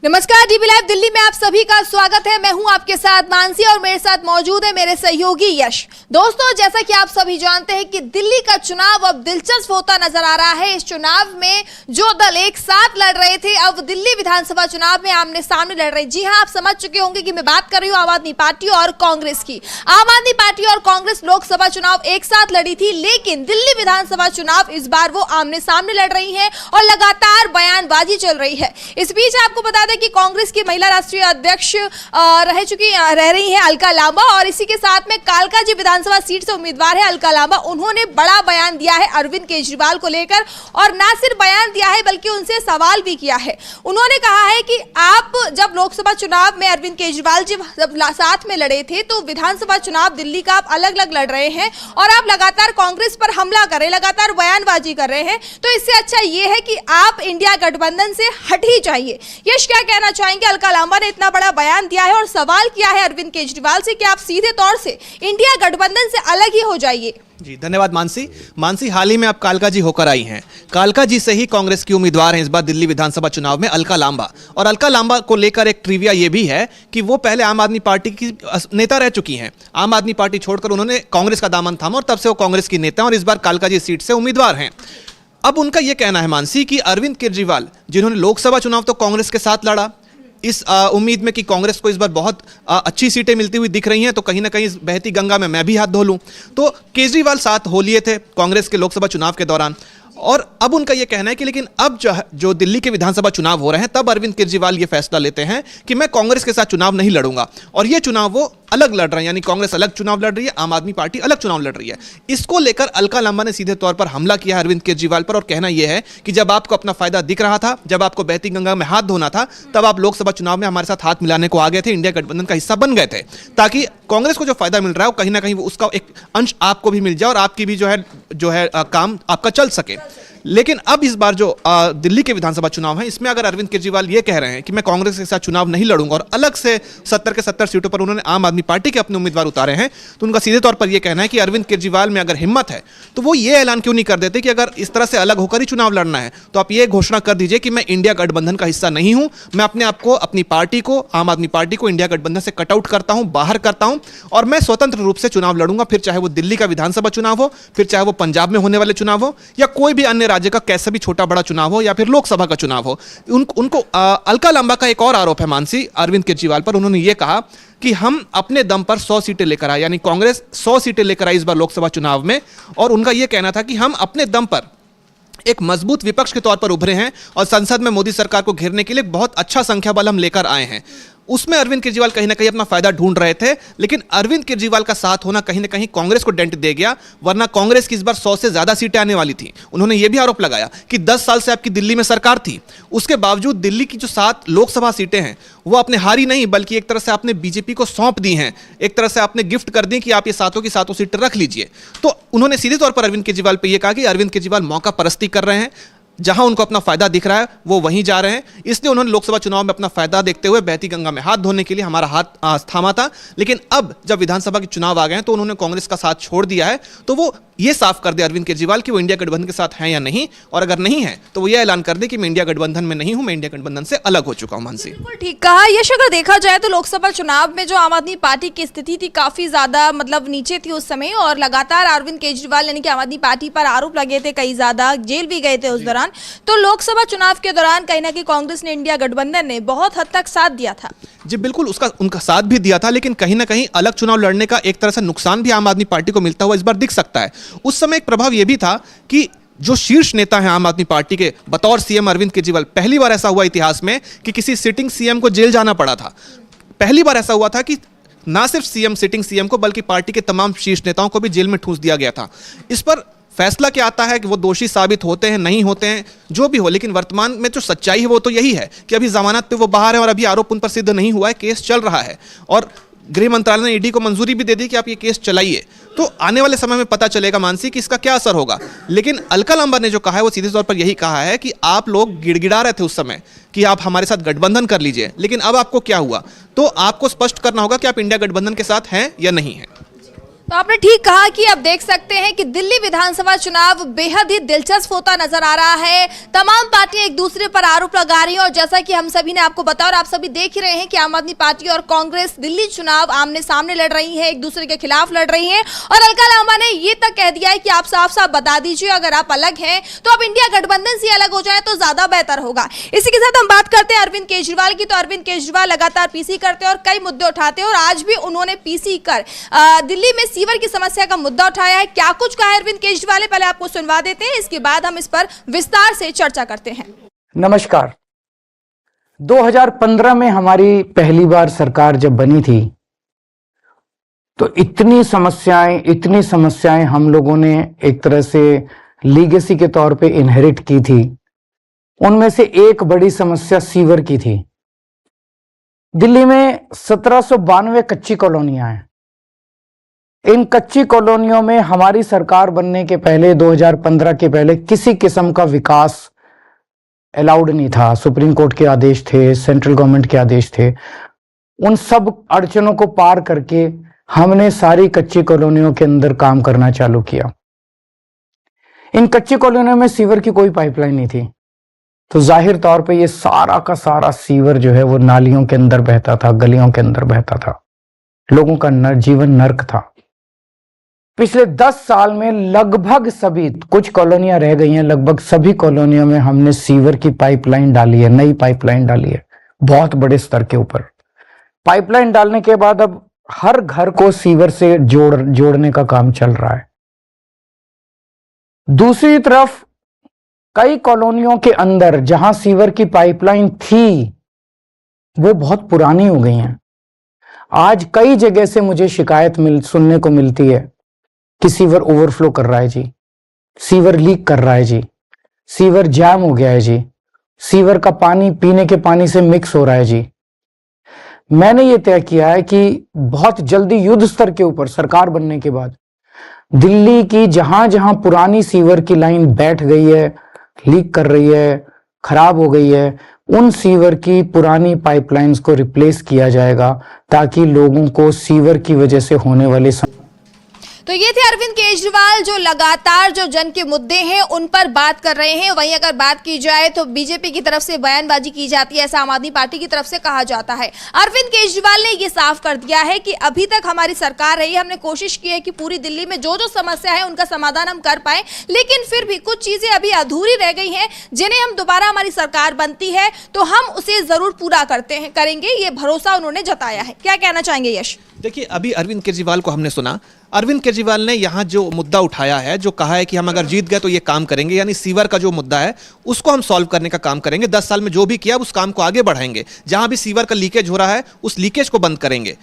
नमस्कार, dB live Delhi में आप सभी का स्वागत है। मैं हूं आपके साथ मानसी और मेरे साथ मौजूद है मेरे सहयोगी यश। दोस्तों, जैसा कि आप सभी जानते हैं कि दिल्ली का चुनाव अब दिलचस्प होता नजर आ रहा है। इस चुनाव में जो दल एक साथ लड़ रहे थे, अब दिल्ली विधानसभा चुनाव में आमने सामने लड़ रहे। जी हां, आप समझ चुके होंगे कि मैं बात कर रही हूं आम आदमी पार्टी और कांग्रेस की। आम आदमी पार्टी और कांग्रेस लोकसभा चुनाव एक साथ लड़ी थी, लेकिन दिल्ली विधानसभा चुनाव इस बार वो आमने सामने लड़ रही है और लगातार बयानबाजी चल रही है। इस बीच आपको बता कि कांग्रेस की महिला राष्ट्रीय अध्यक्ष रह रही हैं अलका लांबा, और इसी के साथ में कालकाजी विधानसभा सीट से उम्मीदवार है अलका लांबा। उन्होंने बड़ा बयान दिया है अरविंद केजरीवाल को लेकर, और ना सिर्फ बयान दिया है बल्कि उनसे सवाल भी किया है। उन्होंने कहा है कि आप जब लोकसभा चुनाव में अरविंद केजरीवाल जी जब साथ में लड़े थे, तो विधानसभा चुनाव दिल्ली का आप अलग अलग लड़ रहे हैं और आप लगातार कांग्रेस पर हमला कर रहे हैं, लगातार बयानबाजी कर रहे हैं। तो इससे अच्छा ये है कि आप इंडिया गठबंधन से हट ही जाइए। यश, क्या कहना चाहेंगे? अलका लांबा ने इतना बड़ा बयान दिया है और सवाल किया है अरविंद केजरीवाल से कि आप सीधे तौर से इंडिया गठबंधन से अलग ही हो जाइए। जी धन्यवाद मानसी। हाल ही में आप कालका जी होकर आई हैं। कालका जी से ही कांग्रेस की उम्मीदवार हैं इस बार दिल्ली विधानसभा चुनाव में अलका लांबा। और अलका लांबा को लेकर एक ट्रिविया ये भी है कि वो पहले आम आदमी पार्टी की नेता रह चुकी हैं। आम आदमी पार्टी छोड़कर उन्होंने कांग्रेस का दामन थामा और तब से वो कांग्रेस की नेता और इस बार कालका जी सीट से उम्मीदवार हैं। अब उनका यह कहना है मानसी कि अरविंद केजरीवाल, जिन्होंने लोकसभा चुनाव तो कांग्रेस के साथ लड़ा, इस उम्मीद में कि कांग्रेस को इस बार बहुत अच्छी सीटें मिलती हुई दिख रही हैं, तो कहीं ना कहीं इस बहती गंगा में मैं भी हाथ धो लूं। तो केजरीवाल साथ हो लिए थे कांग्रेस के लोकसभा चुनाव के दौरान, और अब उनका यह कहना है कि लेकिन अब जो दिल्ली के विधानसभा चुनाव हो रहे हैं, तब अरविंद केजरीवाल ये फैसला लेते हैं कि मैं कांग्रेस के साथ चुनाव नहीं लड़ूंगा, और ये चुनाव वो अलग लड़ रहे हैं। यानी कांग्रेस अलग चुनाव लड़ रही है, आम आदमी पार्टी अलग चुनाव लड़ रही है। इसको लेकर अलका लांबा ने सीधे तौर पर हमला किया है अरविंद केजरीवाल पर, और कहना यह है कि जब आपको अपना फायदा दिख रहा था, जब आपको बहती गंगा में हाथ धोना था, तब आप लोकसभा चुनाव में हमारे साथ हाथ मिलाने को आ गए थे, इंडिया गठबंधन का हिस्सा बन गए थे, ताकि कांग्रेस को जो फायदा मिल रहा है वो कहीं ना कहीं उसका एक अंश आपको भी मिल जाए और आपकी भी जो है काम आपका चल सके। लेकिन अब इस बार जो दिल्ली के विधानसभा चुनाव है, इसमें अगर अरविंद केजरीवाल ये कह रहे हैं कि मैं कांग्रेस के साथ चुनाव नहीं लड़ूंगा और अलग से 70 के 70 सीटों पर उन्होंने आम आदमी पार्टी के अपने उम्मीदवार उतारे हैं, तो उनका सीधे तौर पर यह कहना है कि अरविंद केजरीवाल में अगर हिम्मत है तो वो ये ऐलान क्यों नहीं कर देते कि अगर इस तरह से अलग होकर ही चुनाव लड़ना है तो आप ये घोषणा कर दीजिए कि मैं इंडिया गठबंधन का हिस्सा नहीं हूं, मैं अपने आप को, अपनी पार्टी को, आम आदमी पार्टी को इंडिया गठबंधन से कटआउट करता हूं, बाहर करता हूं, और मैं स्वतंत्र रूप से चुनाव लड़ूंगा, फिर चाहे वो दिल्ली का विधानसभा चुनाव हो, फिर चाहे वो पंजाब में होने वाले चुनाव हो, या कोई भी अन्य राज्य का कैसा भी छोटा बड़ा चुनाव हो, या फिर लोकसभा का चुनाव हो। उनको अलका लांबा का एक और आरोप है मानसी अरविंद केजरीवाल पर। उन्होंने ये कहा कि हम अपने दम पर 100 सीटें लेकर आए, यानी कांग्रेस 100 सीटें लेकर आई इस बार लोकसभा चुनाव में, और उनका यह कहना था कि हम अपने दम पर एक मजबूत विपक्ष के तौर पर उभरे हैं और संसद में मोदी सरकार को घेरने के लिए बहुत अच्छा संख्या बल हम लेकर आए हैं। उसमें अरविंद केजरीवाल कहीं ना कहीं अपना फायदा ढूंढ रहे थे, लेकिन अरविंद केजरीवाल का साथ होना कहीं ना कहीं कांग्रेस को डेंट दे गया, वरना कांग्रेस की इस बार 100 से ज्यादा सीटें आने वाली थी। उन्होंने यह भी आरोप लगाया कि 10 साल से आपकी दिल्ली में सरकार थी, उसके बावजूद दिल्ली की जो 7 लोकसभा सीटें हैं वो आपने हारी नहीं, बल्कि एक तरह से आपने बीजेपी को सौंप दी हैं, एक तरह से आपने गिफ्ट कर दी कि आप ये 7 की 7 सीटें रख लीजिए। तो उन्होंने सीधे तौर पर अरविंद केजरीवाल पर यह कहा कि अरविंद केजरीवाल मौका परस्ती कर रहे हैं, जहां उनको अपना फायदा दिख रहा है वो वहीं जा रहे हैं, इसलिए उन्होंने लोकसभा चुनाव में अपना फायदा देखते हुए बहती गंगा में हाथ धोने के लिए हमारा हाथ थामा था। लेकिन अब जब विधानसभा के चुनाव आ गए हैं तो उन्होंने कांग्रेस का साथ छोड़ दिया है, तो वो ये साफ कर दे अरविंद केजरीवाल कि वो इंडिया गठबंधन के साथ हैं या नहीं, और अगर नहीं है तो वो ये ऐलान कर दे कि मैं इंडिया गठबंधन में नहीं हूं, मैं इंडिया गठबंधन से अलग हो चुका हूं। मानसी बिल्कुल ठीक कहा यश। अगर देखा जाए तो लोकसभा चुनाव में जो आम आदमी पार्टी की स्थिति थी काफी ज्यादा नीचे थी उस समय, और लगातार अरविंद केजरीवाल यानी कि आम आदमी पार्टी पर आरोप लगे थे, कई ज्यादा जेल भी गए थे उस दौरान। तो लोकसभा चुनाव के दौरान कहीं ना कहीं कांग्रेस ने, इंडिया गठबंधन ने बहुत हद तक साथ दिया था। जी बिल्कुल, उनका साथ भी दिया था, लेकिन कहीं ना कहीं अलग चुनाव लड़ने का एक तरह से नुकसान भी आम आदमी पार्टी को मिलता हुआ इस बार दिख सकता है। उस समय एक प्रभाव यह भी था कि जो शीर्ष नेता हैं आम आदमी पार्टी के बतौर सीएम अरविंद केजरीवाल, पहली बार ऐसा हुआ इतिहास में कि किसी सिटिंग सीएम को जेल जाना पड़ा था। पहली बार ऐसा हुआ था कि ना सिर्फ सिटिंग सीएम को, बल्कि पार्टी के तमाम शीर्ष नेताओं को भी जेल में ठूंस दिया गया था। इस पर फैसला क्या आता है कि वो दोषी साबित होते हैं, नहीं होते हैं, जो भी हो, लेकिन वर्तमान में जो सच्चाई है वो तो यही है कि अभी जमानत पे वो बाहर है और अभी आरोप उन पर सिद्ध नहीं हुआ है, केस चल रहा है, और गृह मंत्रालय ने ईडी को मंजूरी भी दे दी कि आप ये केस चलाइए। तो आने वाले समय में पता चलेगा मानसी कि इसका क्या असर होगा। लेकिन अलका लांबा ने जो कहा है वो सीधे तौर पर यही कहा है कि आप लोग गिड़गिड़ा रहे थे उस समय कि आप हमारे साथ गठबंधन कर लीजिए, लेकिन अब आपको क्या हुआ, तो आपको स्पष्ट करना होगा कि आप इंडिया गठबंधन के साथ हैं या नहीं हैं। तो आपने ठीक कहा कि अब देख सकते हैं कि दिल्ली विधानसभा चुनाव बेहद ही दिलचस्प होता नजर आ रहा है। तमाम पार्टियां एक दूसरे पर आरोप लगा रही हैं और जैसा कि हम सभी ने आपको बताया और आप सभी देख ही रहे हैं कि आम आदमी पार्टी और कांग्रेस दिल्ली चुनाव आमने सामने लड़ रही हैं, एक दूसरे के खिलाफ लड़ रही हैं। और अलका लांबा ने ये तक कह दिया है कि आप साफ साफ बता दीजिए, अगर आप अलग हैं तो आप इंडिया गठबंधन से अलग हो जाए तो ज्यादा बेहतर होगा। इसी के साथ हम बात करते हैं अरविंद केजरीवाल की। तो अरविंद केजरीवाल लगातार पीसी करते हैं और कई मुद्दे उठाते हैं और आज भी उन्होंने पीसी कर दिल्ली में सीवर की समस्या का मुद्दा उठाया है। क्या कुछ कहा है अरविंद केजरीवाल ने, पहले आपको सुनवा देते हैं, इसके बाद हम इस पर विस्तार से चर्चा करते हैं। नमस्कार। 2015 में हमारी पहली बार सरकार जब बनी थी तो इतनी समस्याएं हम लोगों ने एक तरह से लीगेसी के तौर पे इनहेरिट की थी। उनमें से एक बड़ी समस्या सीवर की थी। दिल्ली में 1792 कच्ची कॉलोनियां हैं। इन कच्ची कॉलोनियों में हमारी सरकार बनने के पहले 2015 के पहले किसी किस्म का विकास अलाउड नहीं था। सुप्रीम कोर्ट के आदेश थे, सेंट्रल गवर्नमेंट के आदेश थे। उन सब अड़चनों को पार करके हमने सारी कच्ची कॉलोनियों के अंदर काम करना चालू किया। इन कच्ची कॉलोनियों में सीवर की कोई पाइपलाइन नहीं थी, तो जाहिर तौर पे ये सारा का सारा सीवर जो है वो नालियों के अंदर बहता था, गलियों के अंदर बहता था। लोगों का जीवन नर्क था। पिछले 10 साल में लगभग सभी, कुछ कॉलोनियां रह गई हैं, लगभग सभी कॉलोनियों में हमने सीवर की पाइपलाइन डाली है, नई पाइपलाइन डाली है, बहुत बड़े स्तर के ऊपर। पाइपलाइन डालने के बाद अब हर घर को सीवर से जोड़ने का काम चल रहा है। दूसरी तरफ कई कॉलोनियों के अंदर जहां सीवर की पाइपलाइन थी वो बहुत पुरानी हो गई हैं। आज कई जगह से मुझे शिकायत सुनने को मिलती है कि सीवर ओवरफ्लो कर रहा है जी, सीवर लीक कर रहा है जी, सीवर जैम हो गया है जी, सीवर का पानी पीने के पानी से मिक्स हो रहा है जी। मैंने ये तय किया है कि बहुत जल्दी युद्ध स्तर के ऊपर सरकार बनने के बाद दिल्ली की जहां जहां पुरानी सीवर की लाइन बैठ गई है, लीक कर रही है, खराब हो गई है, उन सीवर की पुरानी पाइपलाइंस को रिप्लेस किया जाएगा ताकि लोगों को सीवर की वजह से होने वाले तो ये थे अरविंद केजरीवाल जो लगातार जो जन के मुद्दे हैं उन पर बात कर रहे हैं। वहीं अगर बात की जाए तो बीजेपी की तरफ से बयानबाजी की जाती है, ऐसा आम आदमी पार्टी की तरफ से कहा जाता है। अरविंद केजरीवाल ने ये साफ कर दिया है कि अभी तक हमारी सरकार रही, हमने कोशिश की है कि पूरी दिल्ली में जो जो समस्या है उनका समाधान हम कर पाए, लेकिन फिर भी कुछ चीजें अभी अधूरी रह गई हैं जिन्हें हम दोबारा हमारी सरकार बनती है तो हम उसे जरूर पूरा करेंगे। ये भरोसा उन्होंने जताया है। क्या कहना चाहेंगे यश? देखिए, अभी अरविंद केजरीवाल को हमने सुना। अरविंद केजरीवाल ने यहाँ जो मुद्दा उठाया है, जो कहा है कि हम अगर जीत गए तो ये काम करेंगे, यानी सीवर का जो मुद्दा है उसको हम सॉल्व करने का काम करेंगे। 10 साल में जो भी किया उस काम को आगे बढ़ाएंगे। जहां भी सीवर का लीकेज हो रहा है उस लीकेज को बंद करेंगे।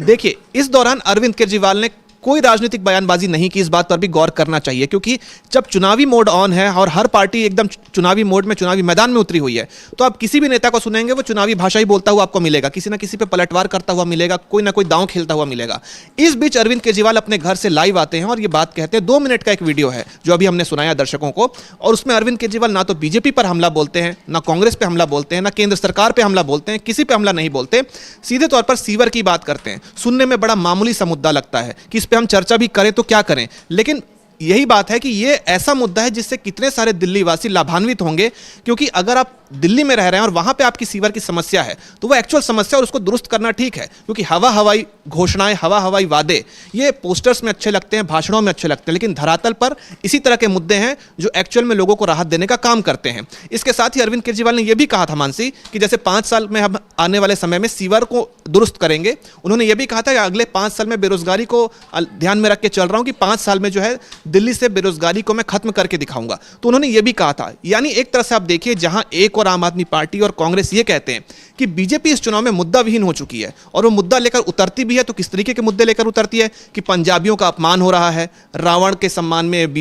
देखिए, इस दौरान अरविंद केजरीवाल ने कोई राजनीतिक बयानबाजी नहीं की। इस बात पर भी गौर करना चाहिए, क्योंकि जब चुनावी मोड ऑन है और हर पार्टी एकदम चुनावी मोड में, चुनावी मैदान में उतरी हुई है, तो आप किसी भी नेता को सुनेंगे वो चुनावी भाषा ही बोलता हुआ आपको मिलेगा, किसी ना किसी पे पलटवार करता हुआ मिलेगा, कोई ना कोई दांव खेलता हुआ मिलेगा। इस बीच अरविंद केजरीवाल अपने घर से लाइव आते हैं और ये बात कहते हैं। 2 मिनट का एक वीडियो है जो अभी हमने सुनाया दर्शकों को, और उसमें अरविंद केजरीवाल ना तो बीजेपी पर हमला बोलते हैं, ना कांग्रेस पे हमला बोलते हैं, ना केंद्र सरकार पे हमला बोलते हैं, किसी पे हमला नहीं बोलते। सीधे तौर पर सीवर की बात करते हैं। सुनने में बड़ा मामूली सा मुद्दा लगता है कि इस पर हम चर्चा भी करें तो क्या करें, लेकिन यही बात है कि ये ऐसा मुद्दा है जिससे कितने सारे दिल्ली वासी लाभान्वित होंगे। क्योंकि अगर आप दिल्ली में रह रहे हैं और वहां पे आपकी सीवर की समस्या है तो वो एक्चुअल समस्या और उसको दुरुस्त करना ठीक है, क्योंकि हवा हवाई घोषणाएं, हवा हवाई वादे ये पोस्टर्स में अच्छे लगते हैं, भाषणों में अच्छे लगते हैं, लेकिन धरातल पर इसी तरह के मुद्दे हैं जो एक्चुअल में लोगों को राहत देने का काम करते हैं। इसके साथ ही अरविंद केजरीवाल ने यह भी कहा था, मानसी, कि जैसे 5 साल में हम आने वाले समय में सीवर को दुरुस्त करेंगे। उन्होंने यह भी कहा था कि अगले 5 साल में बेरोजगारी को ध्यान में रख के चल रहा हूं कि 5 साल में जो है दिल्ली से बेरोजगारी को मैं खत्म करके दिखाऊंगा। तो उन्होंने यह भी कहा था, यानी एक तरह से आप देखिए, जहां एक और आम आदमी पार्टी और कांग्रेस ये कहते हैं कि बीजेपी इस चुनाव में मुद्दा विहीन हो चुकी है और वो मुद्दा लेकर उतरती भी है, तो किस तरीके के मुद्दे लेकर उतरती है कि पंजाबियों का अपमान हो रहा है, रावण के सम्मान में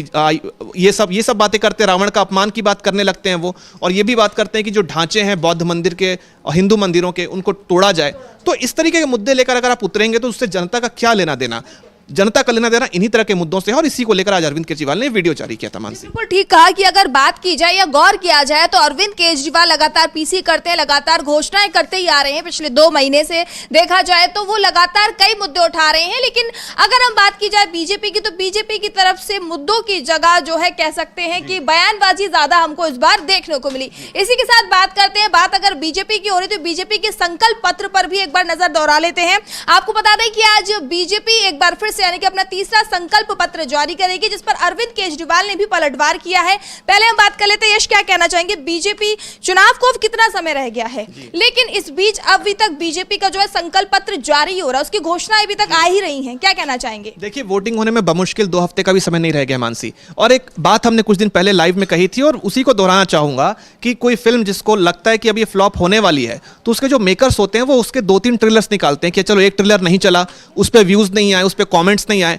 ये सब बातें करते हैं, रावण का अपमान की बात करने लगते हैं वो, और ये भी बात करते हैं कि जो ढांचे हैं बौद्ध मंदिर के और हिंदू मंदिरों के उनको तोड़ा जाए। तो इस तरीके के मुद्दे लेकर अगर आप उतरेंगे तो उससे जनता का क्या लेना देना। जनता का लेना देना इन्हीं तरह के मुद्दों से है और इसी को लेकर आज अरविंद केजरीवाल ने वीडियो जारी किया था। मानसी, बिल्कुल ठीक कहा कि अगर बात की जाए या गौर किया जाए तो अरविंद केजरीवाल लगातार पीसी करते हैं, लगातार घोषणाएं करते ही आ रहे हैं। पिछले 2 महीने से देखा जाए तो वो लगातार कई मुद्दे उठा रहे हैं। लेकिन अगर हम बात की जाए बीजेपी की, तो बीजेपी की तरफ से मुद्दों की जगह जो है कह सकते हैं कि बयानबाजी ज्यादा हमको इस बार देखने को मिली। इसी के साथ बात करते हैं, बात अगर बीजेपी की हो रही तो बीजेपी के संकल्प पत्र पर भी एक बार नजर दौड़ा लेते हैं। आपको बता दें कि आज बीजेपी एक बार फिर से यानी कि अपना तीसरा संकल्प पत्र जारी करेगी, जिस पर अरविंद केजरीवाल ने भी पलटवार किया है। पहले हम बात कर लेते हैं, यश क्या कहना चाहेंगे? बीजेपी चुनाव को अब कितना समय रह गया है, लेकिन इस बीच अभी तक बीजेपी का जो है संकल्प पत्र जारी हो रहा है, उसकी घोषणाएं अभी तक आ ही रही हैं, क्या कहना चाहेंगे? देखिए, वोटिंग होने में बमुश्किल 2 हफ्ते का भी समय नहीं रह गया मानसी। और एक बात हमने कुछ दिन पहले लाइव में कही थी और उसी को दोहराना चाहूंगा कि कोई फिल्म जिसको लगता है कि अब ये फ्लॉप होने वाली है, तो उसके जो मेकर्स होते हैं वो उसके 2-3 ट्रेलर्स निकालते हैं कि चलो एक ट्रेलर नहीं चला, उस पर व्यूज नहीं आए, उस पर कॉमेंट्स नहीं आए,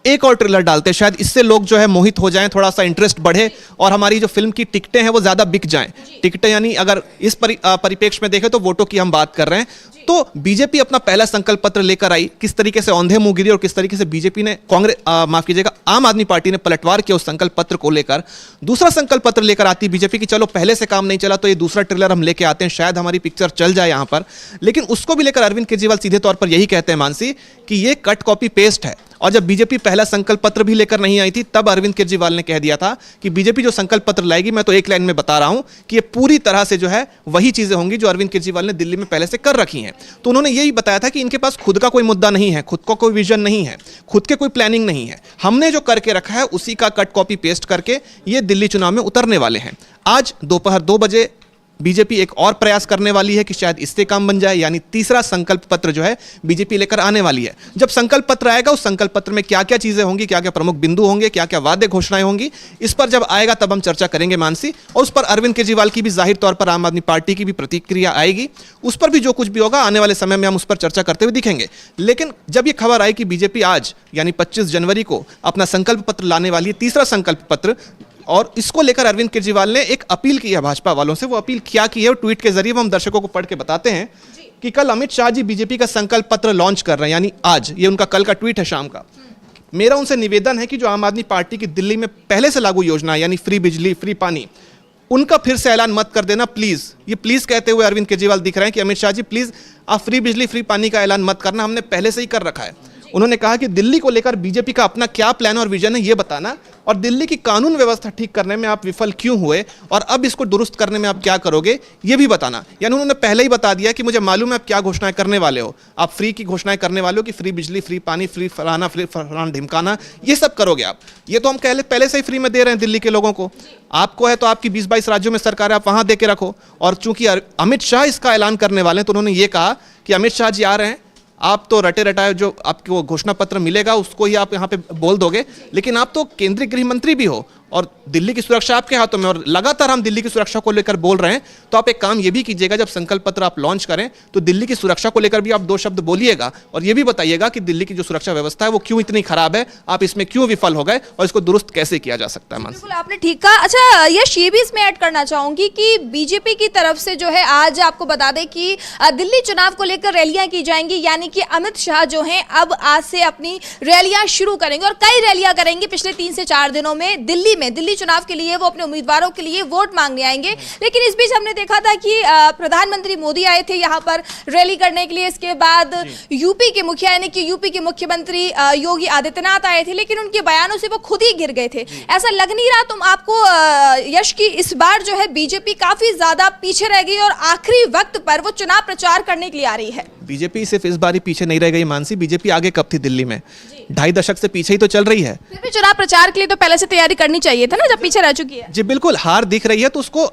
एक और ट्रेलर डालते हैं, शायद इससे लोग जो है मोहित हो जाएं, थोड़ा सा इंटरेस्ट बढ़े और हमारी जो फिल्म की टिकटें हैं वो ज़्यादा बिक जाएं। टिकटें यानी अगर इस परिप्रेक्ष्य में देखें तो वोटों की हम बात कर रहे हैं। तो बीजेपी अपना पहला संकल्प पत्र लेकर आई, किस तरीके से औंधे मुंह गिरी और किस तरीके से बीजेपी ने माफ कीजिएगा आम आदमी पार्टी ने पलटवार किया उस संकल्प पत्र को लेकर। दूसरा संकल्प पत्र लेकर आती बीजेपी की, चलो पहले से काम नहीं चला तो ये दूसरा ट्रेलर हम लेके आते हैं, शायद हमारी पिक्चर चल जाए यहाँ पर। लेकिन उसको भी लेकर अरविंद केजरीवाल सीधे तौर पर यही कहते हैं मानसी कि ये कट कॉपी पेस्ट है। और जब बीजेपी पहला संकल्प पत्र भी लेकर नहीं आई थी तब अरविंद केजरीवाल ने कह दिया था कि बीजेपी जो संकल्प पत्र लाएगी, मैं तो एक लाइन में बता रहा हूं कि ये पूरी तरह से जो है वही चीजें होंगी जो अरविंद केजरीवाल ने दिल्ली में पहले से कर रखी हैं। तो उन्होंने यही बताया था कि इनके पास खुद का कोई मुद्दा नहीं है, खुद का कोई विजन नहीं है, खुद के कोई प्लानिंग नहीं है, हमने जो करके रखा है उसी का कट कॉपी पेस्ट करके ये दिल्ली चुनाव में उतरने वाले हैं। आज दोपहर 2 बजे बीजेपी एक और प्रयास करने वाली है कि शायद इससे काम बन जाए, यानी तीसरा संकल्प पत्र जो है बीजेपी लेकर आने वाली है। जब संकल्प पत्र आएगा उस संकल्प पत्र में क्या क्या चीजें होंगी, क्या क्या प्रमुख बिंदु होंगे, क्या क्या वादे घोषणाएं होंगी, इस पर जब आएगा तब हम चर्चा करेंगे मानसी। और उस पर अरविंद केजरीवाल की भी जाहिर तौर पर आम आदमी पार्टी की भी प्रतिक्रिया आएगी, उस पर भी जो कुछ भी होगा आने वाले समय में हम उस पर चर्चा करते हुए दिखेंगे। लेकिन जब ये खबर आई कि बीजेपी आज यानी 25 जनवरी को अपना संकल्प पत्र लाने वाली है, तीसरा संकल्प पत्र, और इसको लेकर अरविंद केजरीवाल ने एक अपील की है भाजपा वालों से। वो अपील क्या की है वो ट्वीट के जरिए हम दर्शकों को पढ़ के बताते हैं कि कल अमित शाह जी बीजेपी का संकल्प पत्र लॉन्च कर रहे हैं, यानी आज, ये उनका कल का ट्वीट है शाम का। मेरा उनसे निवेदन है कि जो आम आदमी पार्टी की दिल्ली में पहले से लागू योजना यानी फ्री बिजली, फ्री पानी, उनका फिर से ऐलान मत कर देना प्लीज। ये प्लीज कहते हुए अरविंद केजरीवाल दिख रहे हैं कि अमित शाह जी प्लीज आप फ्री बिजली, फ्री पानी का ऐलान मत करना, हमने पहले से ही कर रखा है। उन्होंने कहा कि दिल्ली को लेकर बीजेपी का अपना क्या प्लान और विजन है ये बताना, और दिल्ली की कानून व्यवस्था ठीक करने में आप विफल क्यों हुए और अब इसको दुरुस्त करने में आप क्या करोगे ये भी बताना। यानी उन्होंने पहले ही बता दिया कि मुझे मालूम है आप क्या घोषणाएं करने वाले हो, आप फ्री की घोषणाएं करने वाले हो कि फ्री बिजली, फ्री पानी, फ्री फलाना, फ्री फलाना ढिमकाना, ये सब करोगे आप। ये तो हम पहले से ही फ्री में दे रहे हैं दिल्ली के लोगों को, आपको है तो आपकी 20-22 राज्यों में सरकार है, आप वहां दे के रखो। और चूंकि अमित शाह इसका ऐलान करने वाले हैं तो उन्होंने ये कहा कि अमित शाह जी आ रहे हैं, आप तो रटे रटाए जो आपको घोषणा पत्र मिलेगा उसको ही आप यहाँ पे बोल दोगे, लेकिन आप तो केंद्रीय गृह मंत्री भी हो और दिल्ली की सुरक्षा आपके हाथों में, और लगातार हम दिल्ली की सुरक्षा को लेकर बोल रहे हैं। तो आप एक काम ये भी कीजिएगा, जब संकल्प पत्र आप लॉन्च करें तो दिल्ली की सुरक्षा को लेकर भी आप 2 शब्द बोलिएगा और ये भी बताइएगा कि दिल्ली की जो सुरक्षा व्यवस्था है वो क्यों इतनी खराब है, आप इसमें क्यों विफल हो गए और इसको दुरुस्त कैसे किया जा सकता है। बिल्कुल आपने ठीक कहा। अच्छा यश, ये भी इसमें ऐड करना चाहूंगी कि बीजेपी की तरफ से जो है आज आपको बता दें कि दिल्ली चुनाव को लेकर रैलियां की जाएंगी, यानी कि अमित शाह जो हैं अब आज से अपनी रैलियां शुरू करेंगे और कई रैलियां करेंगे। पिछले 3 से 4 दिनों में दिल्ली चुनाव के लिए वो अपने उम्मीदवारों के लिए वोट मांगने आएंगे। लेकिन इस बीच हमने देखा था कि प्रधानमंत्री मोदी आए थे यहाँ पर रैली करने के लिए, इसके बाद यूपी के मुखिया यानी कि यूपी के मुख्यमंत्री योगी आदित्यनाथ आए थे, लेकिन उनके बयानों से वो खुद ही गिर गए थे। ऐसा लग नहीं रहा तुम आपको यश की इस बार जो है बीजेपी काफी ज्यादा पीछे रह गई और आखिरी वक्त पर वो चुनाव प्रचार करने के लिए आ रही है? बीजेपी सिर्फ इस बार ही पीछे नहीं रह गई मानसी, बीजेपी आगे कब थी दिल्ली में, 2.5 दशक से पीछे ही तो चल रही है। फिर भी चुनाव प्रचार के लिए तो पहले से तैयारी करनी चाहिए था ना, जब पीछे रह चुकी है। जी बिल्कुल, हार दिख रही है तो उसको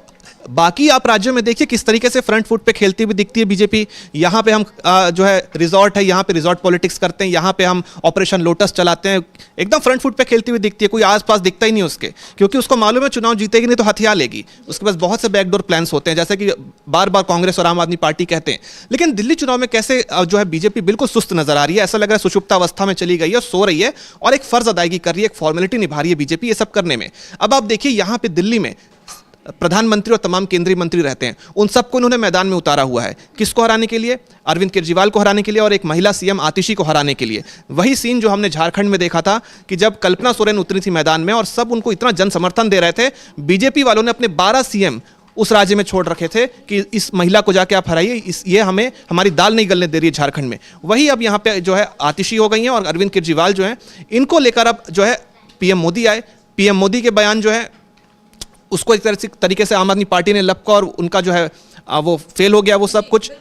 बाकी आप राज्यों में देखिए किस तरीके से फ्रंट फुट पे खेलती हुई दिखती है बीजेपी। यहाँ पे हम जो है रिजॉर्ट है, यहाँ पे रिजॉर्ट पॉलिटिक्स करते हैं, यहाँ पे हम ऑपरेशन लोटस चलाते हैं, एकदम फ्रंट फुट पे खेलती हुई दिखती है, कोई आसपास दिखता ही नहीं उसके, क्योंकि उसको मालूम है चुनाव जीतेगी नहीं तो हथियार लेगी, उसके पास बहुत से बैकडोर प्लान्स होते हैं, जैसे कि बार बार कांग्रेस और आम आदमी पार्टी कहते हैं। लेकिन दिल्ली चुनाव में कैसे जो है बीजेपी बिल्कुल सुस्त नजर आ रही है, ऐसा लग रहा है सुषुप्तावस्था में चली गई है, सो रही है और एक फर्ज अदायगी कर रही है, एक फॉर्मेलिटी निभा रही है बीजेपी ये सब करने में। अब आप देखिए यहाँ पे दिल्ली में प्रधानमंत्री और तमाम केंद्रीय मंत्री रहते हैं, उन सबको इन्होंने मैदान में उतारा हुआ है। किसको हराने के लिए? अरविंद केजरीवाल को हराने के लिए और एक महिला सीएम आतिशी को हराने के लिए। वही सीन जो हमने झारखंड में देखा था कि जब कल्पना सोरेन उतरी थी मैदान में और सब उनको इतना जन समर्थन दे रहे थे, बीजेपी वालों ने अपने 12 सीएम उस राज्य में छोड़ रखे थे कि इस महिला को जाके आप हराइए, ये हमें हमारी दाल नहीं गलने दे रही है झारखंड में। वही अब यहाँ पे जो है आतिशी हो गई हैं और अरविंद केजरीवाल जो है, इनको लेकर अब जो है पीएम मोदी आए। पीएम मोदी के बयान जो है उसको एक तरीके से आम आदमी पार्टी ने लपका और उनका जो है वो फेल हो गया वो सब कुछ।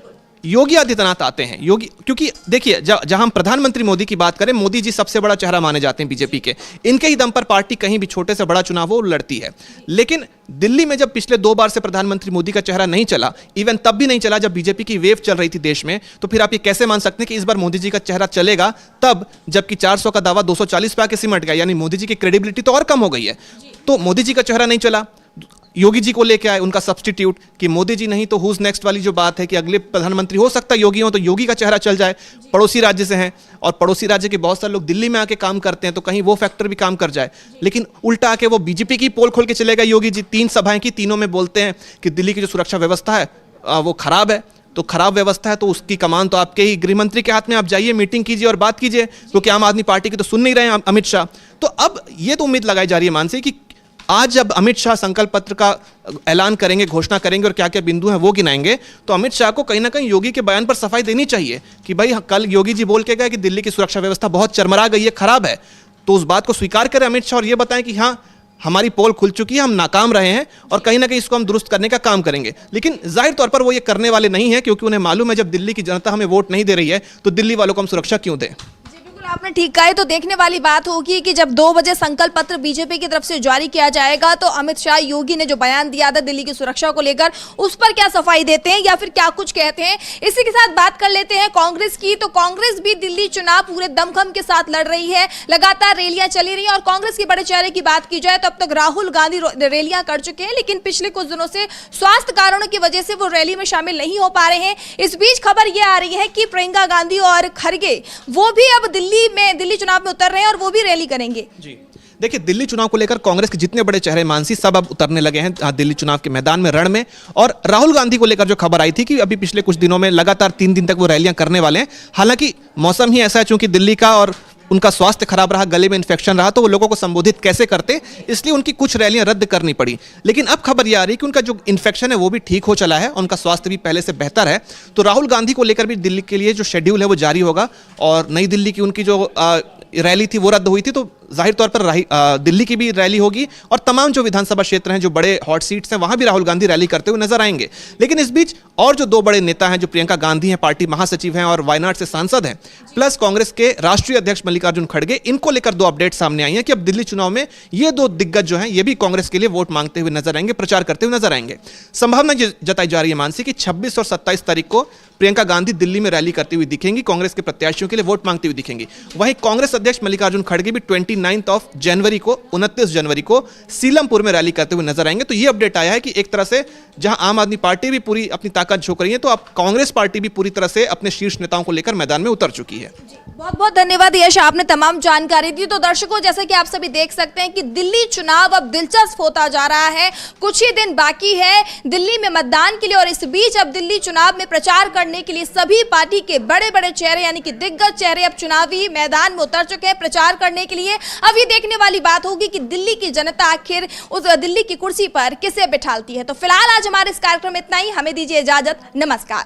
योगी आदित्यनाथ आते हैं, योगी, क्योंकि देखिए जहां हम प्रधानमंत्री मोदी की बात करें, मोदी जी सबसे बड़ा चेहरा माने जाते हैं बीजेपी के। इनके ही दम पर पार्टी कहीं भी छोटे से बड़ा चुनाव हो लड़ती है। लेकिन दिल्ली में जब पिछले 2 बार से प्रधानमंत्री मोदी का चेहरा नहीं चला, इवन तब भी नहीं चला जब बीजेपी की वेव चल रही थी देश में, तो फिर आप ये कैसे मान सकते हैं कि इस बार मोदी जी का चेहरा चलेगा? तब जबकि 400 का दावा 240 पे आके सिमट गया, यानी मोदी जी की क्रेडिबिलिटी तो और कम हो गई है। तो मोदी जी का चेहरा नहीं चला, योगी जी को लेके आए उनका सब्स्टिट्यूट कि मोदी जी नहीं तो हुज नेक्स्ट वाली जो बात है कि अगले प्रधानमंत्री हो सकता है योगी हो, तो योगी का चेहरा चल जाए। पड़ोसी राज्य से हैं और पड़ोसी राज्य के बहुत सारे लोग दिल्ली में आके काम करते हैं, तो कहीं वो फैक्टर भी काम कर जाए। लेकिन उल्टा आके वो बीजेपी की पोल खोल के चलेगा योगी जी। 3 सभाएं की, तीनों में बोलते हैं कि दिल्ली की जो सुरक्षा व्यवस्था है वो खराब है। तो खराब व्यवस्था है तो उसकी कमान तो आपके ही गृह मंत्री के हाथ में, आप जाइए मीटिंग कीजिए और बात कीजिए, क्योंकि आम आदमी पार्टी की तो सुन नहीं रहे हैं अमित शाह। तो अब ये तो उम्मीद लगाई जा रही है मानसी कि आज जब अमित शाह संकल्प पत्र का ऐलान करेंगे, घोषणा करेंगे और क्या क्या बिंदु हैं वो गिनाएंगे, तो अमित शाह को कहीं ना कहीं योगी के बयान पर सफाई देनी चाहिए कि भाई कल योगी जी बोल के गए कि दिल्ली की सुरक्षा व्यवस्था बहुत चरमरा गई है, खराब है, तो उस बात को स्वीकार करें अमित शाह और ये बताएं कि हाँ हमारी पोल खुल चुकी है, हम नाकाम रहे हैं और कहीं ना कहीं इसको हम दुरुस्त करने का काम करेंगे। लेकिन जाहिर तौर पर वो ये करने वाले नहीं है, क्योंकि उन्हें मालूम है जब दिल्ली की जनता हमें वोट नहीं दे रही है तो दिल्ली वालों को हम सुरक्षा क्यों दें। आपने ठीक कहा है। तो देखने वाली बात होगी कि जब 2 बजे संकल्प पत्र बीजेपी की तरफ से जारी किया जाएगा तो अमित शाह, योगी ने जो बयान दिया था दिल्ली की सुरक्षा को लेकर, उस पर क्या सफाई देते हैं या फिर क्या कुछ कहते हैं। इसी के साथ बात कर लेते हैं कांग्रेस की। तो कांग्रेस भी दिल्ली चुनाव पूरे दमखम के साथ लड़ रही है, लगातार रैलियां चली रही हैं। और कांग्रेस के बड़े चेहरे की बात की जाए तो अब तक राहुल गांधी रैलियां कर चुके हैं, लेकिन पिछले कुछ दिनों से स्वास्थ्य कारणों की वजह से वो रैली में शामिल नहीं हो पा रहे हैं। इस बीच खबर यह आ रही है कि प्रियंका गांधी और खड़गे वो भी अब दिल्ली चुनाव में उतर रहे हैं और वो भी रैली करेंगे। जी देखिए, दिल्ली चुनाव को लेकर कांग्रेस के जितने बड़े चेहरे मानसी सब अब उतरने लगे हैं दिल्ली चुनाव के मैदान में, रण में। और राहुल गांधी को लेकर जो खबर आई थी कि अभी पिछले कुछ दिनों में लगातार 3 दिन तक वो रैलियां करने वाले हैं। हालांकि मौसम ही ऐसा है, चूंकि दिल्ली का और उनका स्वास्थ्य खराब रहा, गले में इन्फेक्शन रहा, तो वो लोगों को संबोधित कैसे करते, इसलिए उनकी कुछ रैलियां रद्द करनी पड़ी। लेकिन अब खबर यह आ रही है कि उनका जो इन्फेक्शन है वो भी ठीक हो चला है, उनका स्वास्थ्य भी पहले से बेहतर है। तो राहुल गांधी को लेकर भी दिल्ली के लिए जो शेड्यूल है वो जारी होगा। और नई दिल्ली की उनकी जो रैली थी वो रद्द हुई थी, तो जाहिर तौर पर दिल्ली की भी रैली होगी और तमाम जो विधानसभा क्षेत्र हैं, जो बड़े हॉट सीट्स हैं, वहां भी राहुल गांधी रैली करते हुए नजर आएंगे। लेकिन इस बीच और जो 2 बड़े नेता हैं, जो प्रियंका गांधी हैं, पार्टी महासचिव हैं और वायनाड से सांसद हैं, प्लस कांग्रेस के राष्ट्रीय अध्यक्ष मल्लिकार्जुन खड़गे, इनको लेकर 2 अपडेट सामने आई हैं कि अब दिल्ली चुनाव में ये 2 दिग्गज जो हैं ये भी कांग्रेस के लिए वोट मांगते हुए नजर आएंगे, प्रचार करते हुए नजर आएंगे। संभावना जताई जा रही है मानसी कि 26 और 27 तारीख को प्रियंका गांधी दिल्ली में रैली करती हुई दिखेंगी, कांग्रेस के प्रत्याशियों के लिए वोट मांगती हुई दिखेंगी। वहीं कांग्रेस अध्यक्ष मल्लिकार्जुन खड़गे भी 29 जनवरी को सीलमपुर में रैली करते हुए नजर आएंगे। तो ये अपडेट आया है कि एक तरह से जहां आम आदमी पार्टी भी पूरी अपनी ताकत झोंक रही है, तो अब कांग्रेस पार्टी भी पूरी तरह से अपने शीर्ष नेताओं को लेकर मैदान में उतर चुकी है। बहुत बहुत धन्यवाद यश, आपने तमाम जानकारी दी। तो दर्शकों, जैसे कि आप सभी देख सकते हैं कि दिल्ली चुनाव अब दिलचस्प होता जा रहा है, कुछ ही दिन बाकी है दिल्ली में मतदान के लिए। और इस बीच अब दिल्ली चुनाव में प्रचार करने के लिए सभी पार्टी के बड़े बड़े चेहरे यानी कि दिग्गज चेहरे अब चुनावी मैदान में उतर चुके हैं प्रचार करने के लिए। अब ये देखने वाली बात होगी कि दिल्ली की जनता आखिर उस दिल्ली की कुर्सी पर किसे बिठालती है। तो फिलहाल आज हमारे इस कार्यक्रम में इतना ही, हमें दीजिए इजाजत, नमस्कार।